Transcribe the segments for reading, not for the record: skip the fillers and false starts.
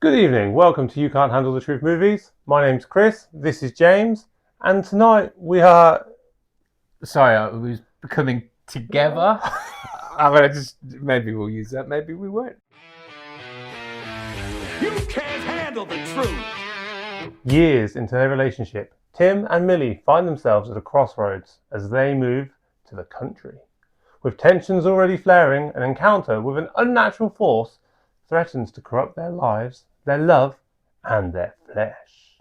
Good evening, welcome to You Can't Handle the Truth Movies. My name's Chris, this is James, and tonight we are... Sorry, I was coming together. I'm gonna maybe we'll use that, maybe we won't. You can't handle the truth. Years into their relationship, Tim and Millie find themselves at a crossroads as they move to the country. With tensions already flaring, an encounter with an unnatural force threatens to corrupt their lives, their love, and their flesh.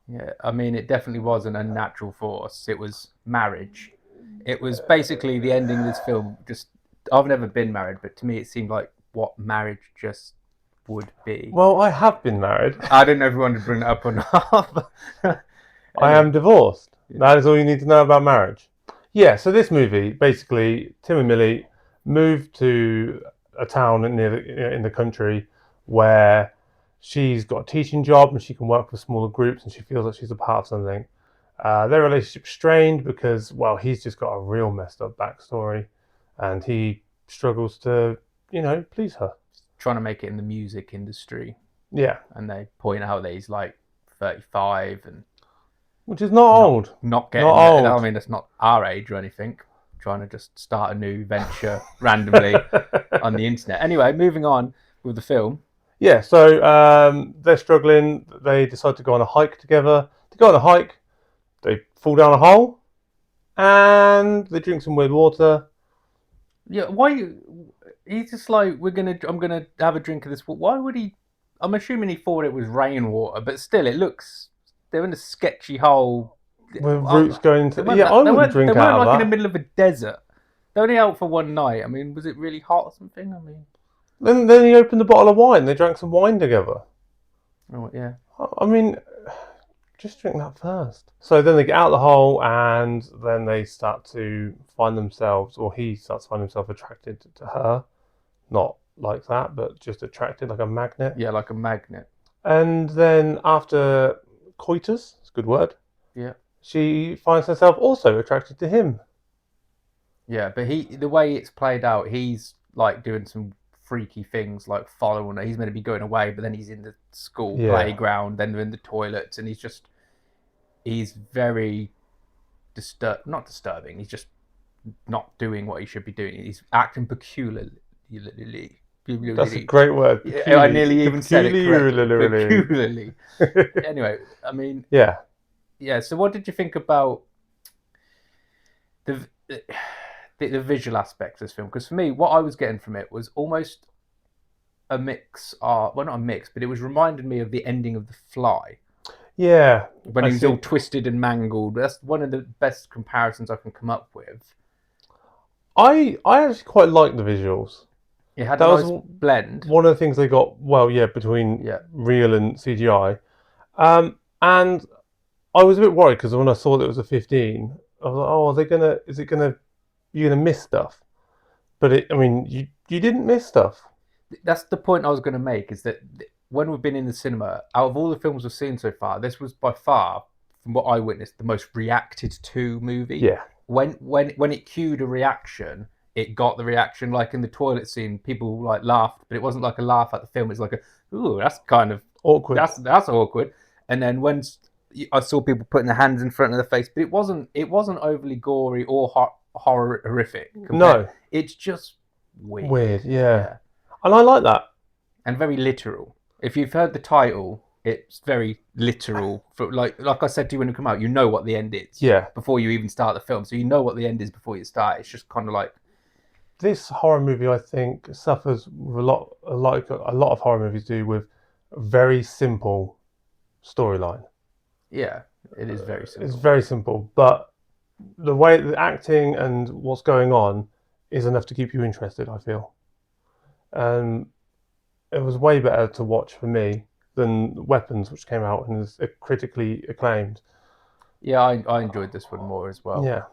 Yeah, I mean, it definitely was an unnatural force. It was marriage. It was basically the ending of this film. Just, I've never been married, but to me, it seemed like what marriage just would be. Well, I have been married. I don't know if you wanted to bring it up or not. I am divorced. That is all you need to know about marriage. Yeah, so this movie, basically, Tim and Millie moved to a town in the country where she's got a teaching job and she can work with smaller groups and she feels like she's a part of something. Their relationship's strained because, well, he's just got a real messed up backstory and he struggles to, please her. Trying to make it in the music industry. Yeah. And they point out that he's like 35 and... Which is not old. Not getting... Not old. I mean, that's not our age or anything. Trying to just start a new venture randomly on the internet. Anyway, moving on with the film. Yeah, so they're struggling. They decide to go on a hike together. To go on a hike, they fall down a hole, and they drink some weird water. Yeah, why? He's just like, I'm gonna have a drink of this. Why would he? I'm assuming he thought it was rainwater, but still, it looks they're in a sketchy hole. With roots going into... Yeah, I wouldn't drink out of that. They weren't like in the middle of a desert. They're only out for one night. I mean, was it really hot or something? I mean... Then he opened a bottle of wine. They drank some wine together. Oh, yeah. I mean, just drink that first. So then they get out of the hole and then they start to find themselves, or he starts to find himself attracted to her. Not like that, but just attracted like a magnet. Yeah, like a magnet. And then after coitus, it's a good word. Yeah. She finds herself also attracted to him. Yeah, but the way it's played out, he's like doing some freaky things, like following her. He's meant to be going away, but then he's in the school playground, then they're in the toilets, and he's very not disturbing. He's just not doing what he should be doing. He's acting peculiarly. That's a great word. I nearly even said it correctly. Peculiarly. Anyway, I mean... Yeah, so what did you think about the visual aspects of this film? Because for me, what I was getting from it was almost a mix of... Well, not a mix, but it was reminding me of the ending of The Fly. Yeah. When he was all twisted and mangled. That's one of the best comparisons I can come up with. I actually quite like the visuals. It had a nice blend. One of the things they got, between real and CGI. And I was a bit worried because when I saw that it was a 15, I was like, you're gonna miss stuff? But you didn't miss stuff. That's the point I was going to make, is that when we've been in the cinema, out of all the films we've seen so far, this was by far, from what I witnessed, the most reacted to movie. Yeah. When it cued a reaction, it got the reaction. Like in the toilet scene, people like laughed, but it wasn't like a laugh at the film. It's like ooh, that's kind of awkward. That's awkward. And then when I saw people putting their hands in front of their face, but it wasn't overly gory or horrific. No, it's just weird. Weird, yeah. And I like that. And very literal. If you've heard the title, it's very literal. For like I said to you when it came out, you know what the end is. Yeah. Before you even start the film, so you know what the end is before you start. It's just kind of like... This horror movie, I think, suffers with a lot of horror movies do, with a very simple storyline. Yeah, it is very simple. It's very simple, but the way the acting and what's going on is enough to keep you interested, I feel. It was way better to watch for me than Weapons, which came out and is critically acclaimed. Yeah, I enjoyed this one more as well. Yeah.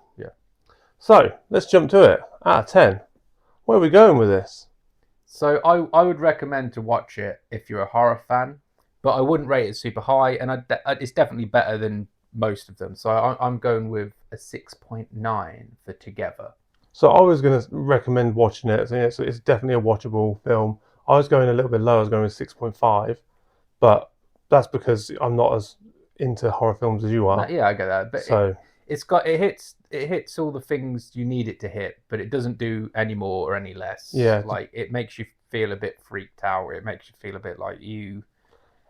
So, let's jump to it. Out of 10, where are we going with this? So, I would recommend to watch it if you're a horror fan, but I wouldn't rate it super high, and it's definitely better than most of them. So, I'm going with a 6.9 for Together. So, I was going to recommend watching it. So it's definitely a watchable film. I was going a little bit low. I was going with 6.5, but that's because I'm not as into horror films as you are. Yeah, I get that. But So it hits all the things you need it to hit, but it doesn't do any more or any less. Yeah. Like it makes you feel a bit freaked out. It makes you feel a bit like you.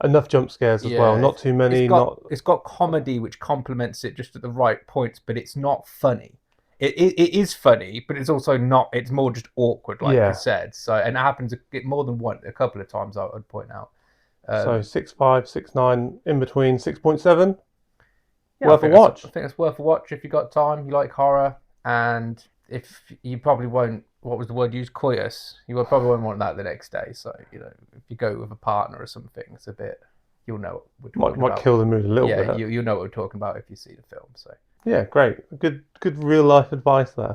enough jump scares as well. Not too many. It's got comedy which complements it just at the right points, but it's not funny. It is funny, but it's also not. It's more just awkward, like Yeah. you said. So, and it happens more than a couple of times. I would point out. So 6.5, 6.9, in between 6.7. Yeah, Worth a watch. I think it's worth a watch if you got time. You like horror, and if you probably won't. What was the word used? Coitus. You probably won't want that the next day. So if you go with a partner or something, it's a bit. You'll know what we're talking about. Might kill the mood a little bit. Yeah, you'll know what we're talking about if you see the film. So yeah, great. Good real life advice there.